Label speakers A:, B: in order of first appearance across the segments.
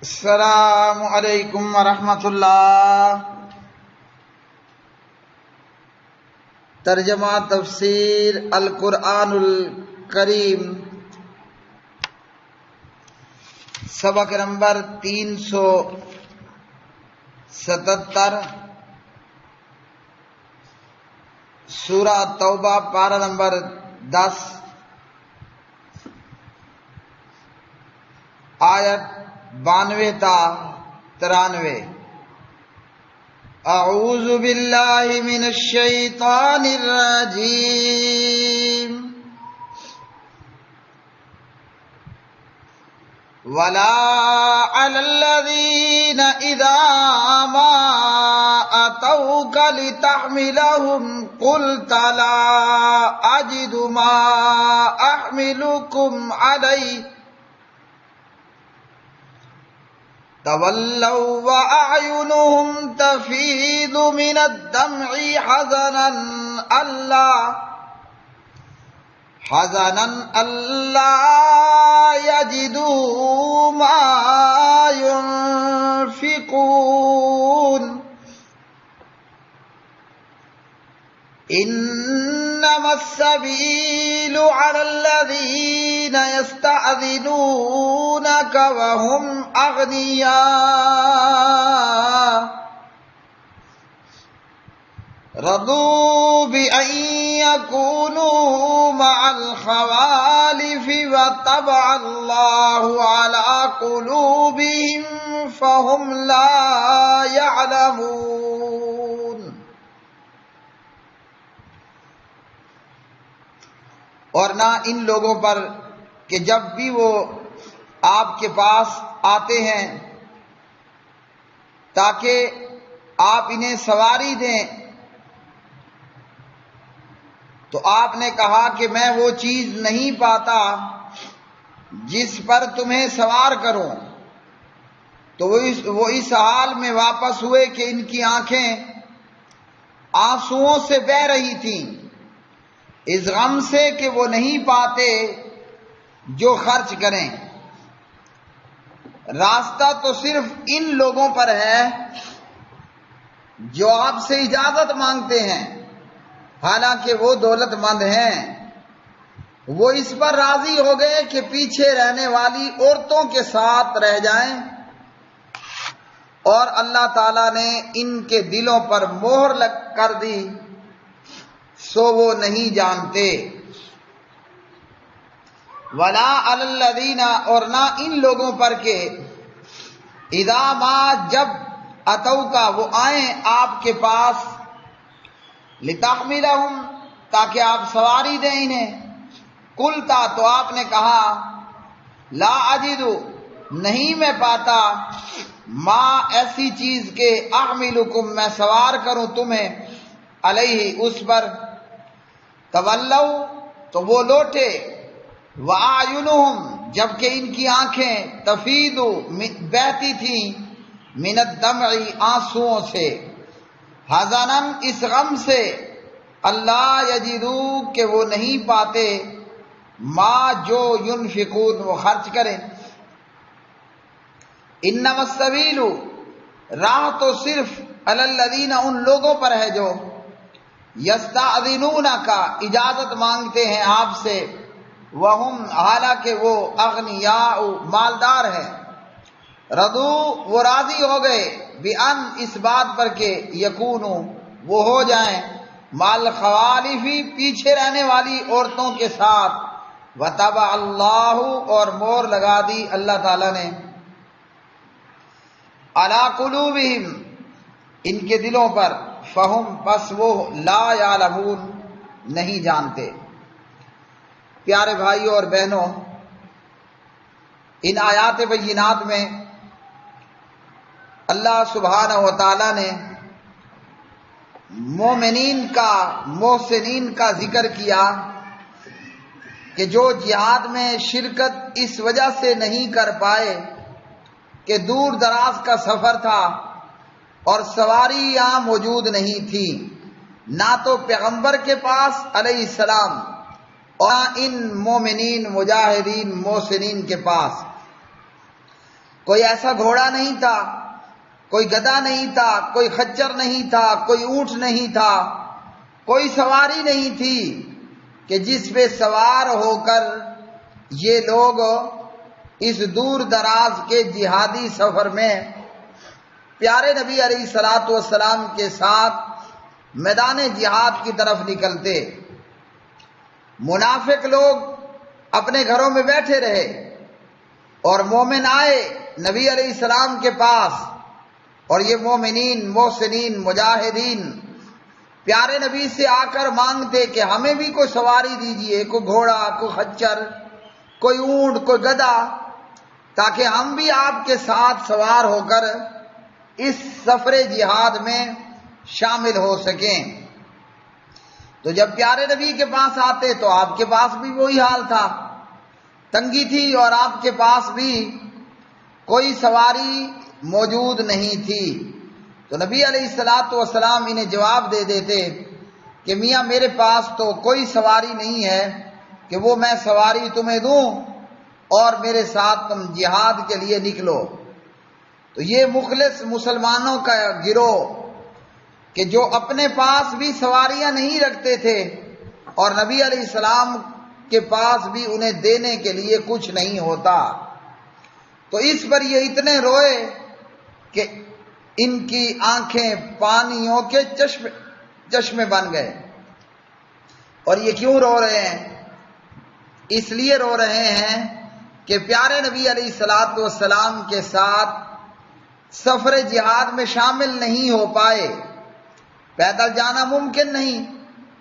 A: السلام علیکم ورحمۃ اللہ۔ ترجمہ تفسیر القرآن الکریم، سبق نمبر 377، سورہ توبہ، پارہ نمبر 10، آیت 92 تا 93۔ اعوذ باللہ من الشیطان الرجیم۔ ولا علی الذین اذا ما اتوک لتحملهم قلت لا اجد ما احملکم علیہ تولوا وأعينهم تفيض من الدمع حزنا ألا يجدوا ما ينفقون إنما السبيل على الذين يستأذنونك وهم أغنياء رضوا بأن يكونوا مع الخوالف وطبع الله على قلوبهم فهم لا يعلمون۔ اور نہ ان لوگوں پر کہ جب بھی وہ آپ کے پاس آتے ہیں تاکہ آپ انہیں سواری دیں، تو آپ نے کہا کہ میں وہ چیز نہیں پاتا جس پر تمہیں سوار کروں، تو وہ اس حال میں واپس ہوئے کہ ان کی آنکھیں آنسوؤں سے بہہ رہی تھیں، اس غم سے کہ وہ نہیں پاتے جو خرچ کریں۔ راستہ تو صرف ان لوگوں پر ہے جو آپ سے اجازت مانگتے ہیں، حالانکہ وہ دولت مند ہیں۔ وہ اس پر راضی ہو گئے کہ پیچھے رہنے والی عورتوں کے ساتھ رہ جائیں، اور اللہ تعالیٰ نے ان کے دلوں پر مہر کر دی، سو وہ نہیں جانتے۔ ولا علی الذین، اور نہ ان لوگوں پر کہ اذا ما، جب اتوکا، وہ آئیں آپ کے پاس، لتحملہم، تاکہ آپ سواری دیں انہیں، قلتا، تو آپ نے کہا، لا اجد، نہیں میں پاتا، ما، ایسی چیز کے، احملکم، میں سوار کروں تمہیں، علیہ، اس پر، تولوا، تو وہ لوٹے، وَأَعْيُنُهُمْ، جبکہ ان کی آنکھیں، تفیض، بہتی تھیں، من الدمع، آنسوؤں سے، حزنا، اس غم سے، اللہ یجدو، کہ وہ نہیں پاتے، ما، جو، ينفقون، وہ خرچ کریں۔ انما السبیل، راہ تو صرف، علی الذین، ان لوگوں پر ہے جو یستأذنونک، اجازت مانگتے ہیں آپ سے، وہم، حالانکہ وہ، اغنیاء، مالدار ہیں، رضو، وہ راضی ہو گئے، بأن، اس بات پر کہ، یکونو، وہ ہو جائیں، مال خوالفی، پیچھے رہنے والی عورتوں کے ساتھ، وطبع اللہ، اور مور لگا دی اللہ تعالیٰ نے، علی قلوبہم، ان کے دلوں پر، فہم، پس وہ، لا یعلمون، نہیں جانتے۔ پیارے بھائیوں اور بہنوں، ان آیات بینات میں اللہ سبحانہ و تعالی نے مومنین کا، محسنین کا ذکر کیا کہ جو جہاد میں شرکت اس وجہ سے نہیں کر پائے کہ دور دراز کا سفر تھا اور سواری یہاں موجود نہیں تھی، نہ تو پیغمبر کے پاس علیہ السلام اور ان مومنین مجاہدین محسنین کے پاس۔ کوئی ایسا گھوڑا نہیں تھا، کوئی گدھا نہیں تھا، کوئی خچر نہیں تھا، کوئی اونٹ نہیں تھا، کوئی سواری نہیں تھی کہ جس پہ سوار ہو کر یہ لوگ اس دور دراز کے جہادی سفر میں پیارے نبی علیہ الصلوۃ والسلام کے ساتھ میدان جہاد کی طرف نکلتے۔ منافق لوگ اپنے گھروں میں بیٹھے رہے اور مومن آئے نبی علیہ السلام کے پاس، اور یہ مومنین، محسنین، مجاہدین پیارے نبی سے آ کر مانگتے کہ ہمیں بھی کوئی سواری دیجیے، کوئی گھوڑا، کوئی خچر، کوئی اونٹ، کوئی گدھا، تاکہ ہم بھی آپ کے ساتھ سوار ہو کر اس سفر جہاد میں شامل ہو سکیں۔ تو جب پیارے نبی کے پاس آتے تو آپ کے پاس بھی وہی حال تھا، تنگی تھی اور آپ کے پاس بھی کوئی سواری موجود نہیں تھی۔ تو نبی علیہ الصلوۃ والسلام انہیں جواب دے دیتے کہ میاں میرے پاس تو کوئی سواری نہیں ہے کہ وہ میں سواری تمہیں دوں اور میرے ساتھ تم جہاد کے لیے نکلو۔ تو یہ مخلص مسلمانوں کا گروہ کہ جو اپنے پاس بھی سواریاں نہیں رکھتے تھے اور نبی علیہ السلام کے پاس بھی انہیں دینے کے لیے کچھ نہیں ہوتا، تو اس پر یہ اتنے روئے کہ ان کی آنکھیں پانیوں کے چشمے بن گئے۔ اور یہ کیوں رو رہے ہیں؟ اس لیے رو رہے ہیں کہ پیارے نبی علیہ الصلوۃ والسلام کے ساتھ سفر جہاد میں شامل نہیں ہو پائے۔ پیدل جانا ممکن نہیں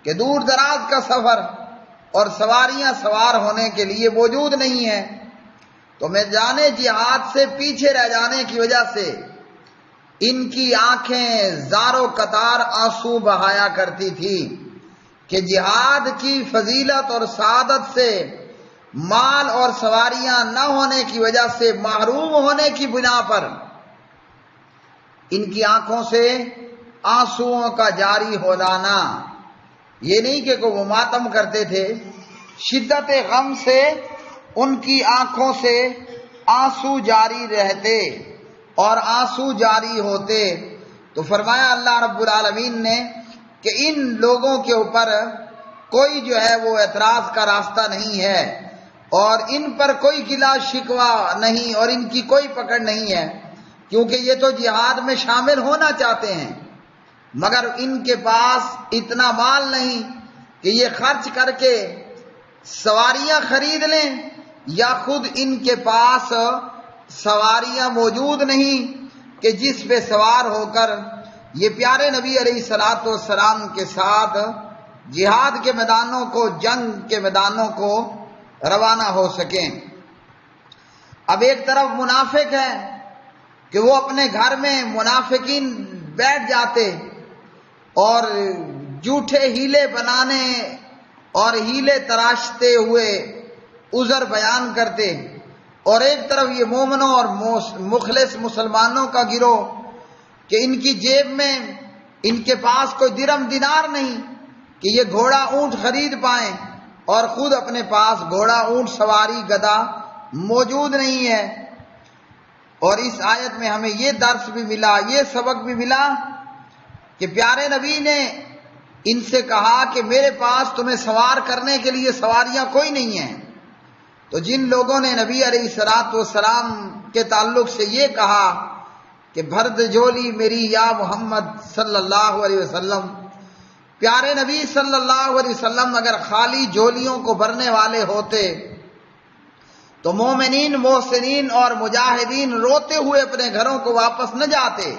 A: کہ دور دراز کا سفر اور سواریاں سوار ہونے کے لیے موجود نہیں ہیں، تو میدان جہاد سے پیچھے رہ جانے کی وجہ سے ان کی آنکھیں زار و قطار آنسو بہایا کرتی تھی کہ جہاد کی فضیلت اور سعادت سے مال اور سواریاں نہ ہونے کی وجہ سے محروم ہونے کی بنا پر ان کی آنکھوں سے آنسوؤں کا جاری ہو جانا۔ یہ نہیں کہ وہ ماتم کرتے تھے، شدت غم سے ان کی آنکھوں سے آنسو جاری رہتے اور آنسو جاری ہوتے۔ تو فرمایا اللہ رب العالمین نے کہ ان لوگوں کے اوپر کوئی جو ہے وہ اعتراض کا راستہ نہیں ہے اور ان پر کوئی گلا شکوہ نہیں اور ان کی کوئی پکڑ نہیں ہے، کیونکہ یہ تو جہاد میں شامل ہونا چاہتے ہیں، مگر ان کے پاس اتنا مال نہیں کہ یہ خرچ کر کے سواریاں خرید لیں، یا خود ان کے پاس سواریاں موجود نہیں کہ جس پہ سوار ہو کر یہ پیارے نبی علیہ الصلوۃ والسلام کے ساتھ جہاد کے میدانوں کو، جنگ کے میدانوں کو روانہ ہو سکیں۔ اب ایک طرف منافق ہے کہ وہ اپنے گھر میں منافقین بیٹھ جاتے اور جھوٹے ہیلے بنانے اور ہیلے تراشتے ہوئے عذر بیان کرتے، اور ایک طرف یہ مومنوں اور مخلص مسلمانوں کا گروہ کہ ان کی جیب میں ان کے پاس کوئی درم دینار نہیں کہ یہ گھوڑا اونٹ خرید پائیں، اور خود اپنے پاس گھوڑا اونٹ سواری گدھا موجود نہیں ہے۔ اور اس آیت میں ہمیں یہ درس بھی ملا، یہ سبق بھی ملا کہ پیارے نبی نے ان سے کہا کہ میرے پاس تمہیں سوار کرنے کے لیے سواریاں کوئی نہیں ہیں۔ تو جن لوگوں نے نبی علیہ الصلوۃ والسلام کے تعلق سے یہ کہا کہ بھر دے جھولی میری یا محمد صلی اللہ علیہ وسلم، پیارے نبی صلی اللہ علیہ وسلم اگر خالی جھولیوں کو بھرنے والے ہوتے تو مومنین، محسنین اور مجاہدین روتے ہوئے اپنے گھروں کو واپس نہ جاتے۔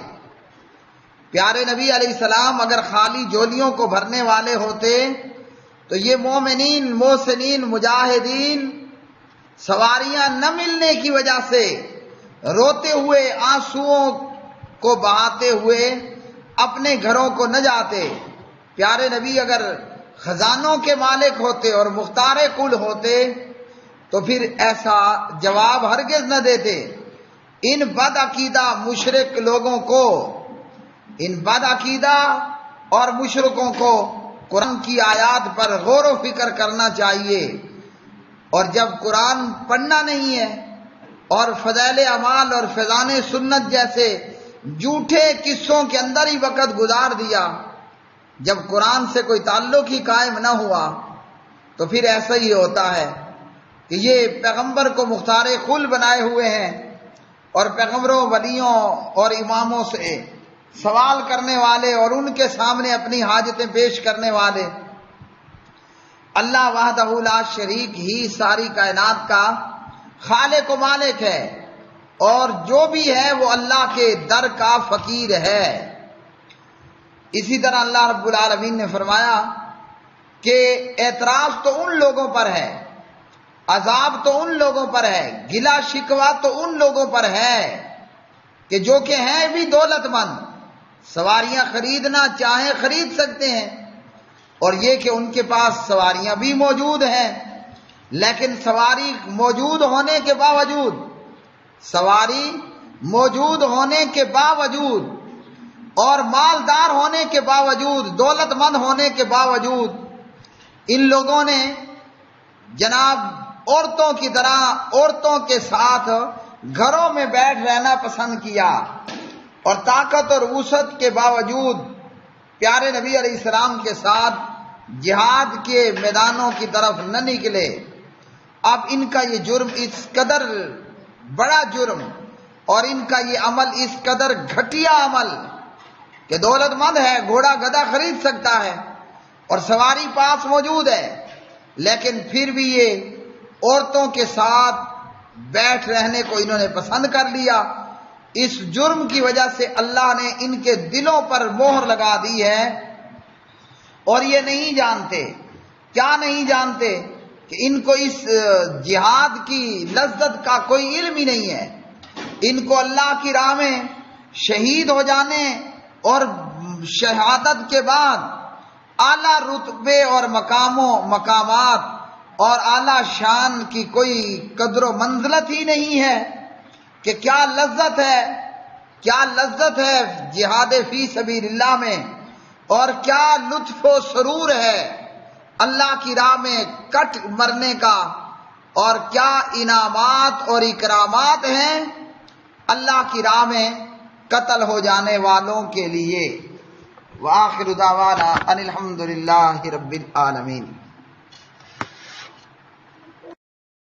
A: پیارے نبی علیہ السلام اگر خالی جھولیوں کو بھرنے والے ہوتے تو یہ مومنین، محسنین، مجاہدین سواریاں نہ ملنے کی وجہ سے روتے ہوئے، آنسوؤں کو بہاتے ہوئے اپنے گھروں کو نہ جاتے۔ پیارے نبی اگر خزانوں کے مالک ہوتے اور مختار کل ہوتے تو پھر ایسا جواب ہرگز نہ دیتے۔ ان بد عقیدہ مشرک لوگوں کو، ان بد عقیدہ اور مشرکوں کو قرآن کی آیات پر غور و فکر کرنا چاہیے، اور جب قرآن پڑھنا نہیں ہے اور فضائل اعمال اور فیضان سنت جیسے جھوٹے قصوں کے اندر ہی وقت گزار دیا، جب قرآن سے کوئی تعلق ہی قائم نہ ہوا تو پھر ایسا ہی ہوتا ہے کہ یہ پیغمبر کو مختار کل بنائے ہوئے ہیں اور پیغمبروں، ولیوں اور اماموں سے سوال کرنے والے اور ان کے سامنے اپنی حاجتیں پیش کرنے والے۔ اللہ وحدہ لا شریک ہی ساری کائنات کا خالق و مالک ہے، اور جو بھی ہے وہ اللہ کے در کا فقیر ہے۔ اسی طرح اللہ رب العالمین نے فرمایا کہ اعتراض تو ان لوگوں پر ہے، عذاب تو ان لوگوں پر ہے، گلا شکوہ تو ان لوگوں پر ہے کہ جو کہ ہیں بھی دولت مند، سواریاں خریدنا چاہیں خرید سکتے ہیں، اور یہ کہ ان کے پاس سواریاں بھی موجود ہیں، لیکن سواری موجود ہونے کے باوجود اور مالدار ہونے کے باوجود، دولت مند ہونے کے باوجود، ان لوگوں نے جناب عورتوں کی طرح عورتوں کے ساتھ گھروں میں بیٹھ رہنا پسند کیا، اور طاقت اور وسعت کے باوجود پیارے نبی علیہ السلام کے ساتھ جہاد کے میدانوں کی طرف نہ نکلے۔ اب ان کا یہ جرم اس قدر بڑا جرم اور ان کا یہ عمل اس قدر گھٹیا عمل کہ دولت مند ہے، گھوڑا گدھا خرید سکتا ہے اور سواری پاس موجود ہے، لیکن پھر بھی یہ عورتوں کے ساتھ بیٹھ رہنے کو انہوں نے پسند کر لیا۔ اس جرم کی وجہ سے اللہ نے ان کے دلوں پر مہر لگا دی ہے، اور یہ نہیں جانتے، کیا نہیں جانتے کہ ان کو اس جہاد کی لذت کا کوئی علم ہی نہیں ہے۔ ان کو اللہ کی راہ میں شہید ہو جانے اور شہادت کے بعد اعلیٰ رتبے اور مقامات اور اعلیٰ شان کی کوئی قدر و منزلت ہی نہیں ہے کہ کیا لذت ہے جہاد فی سبیل اللہ میں، اور کیا لطف و سرور ہے اللہ کی راہ میں کٹ مرنے کا، اور کیا انعامات اور اکرامات ہیں اللہ کی راہ میں قتل ہو جانے والوں کے لیے۔ وآخر دعوانا ان الحمد للہ رب العالمین۔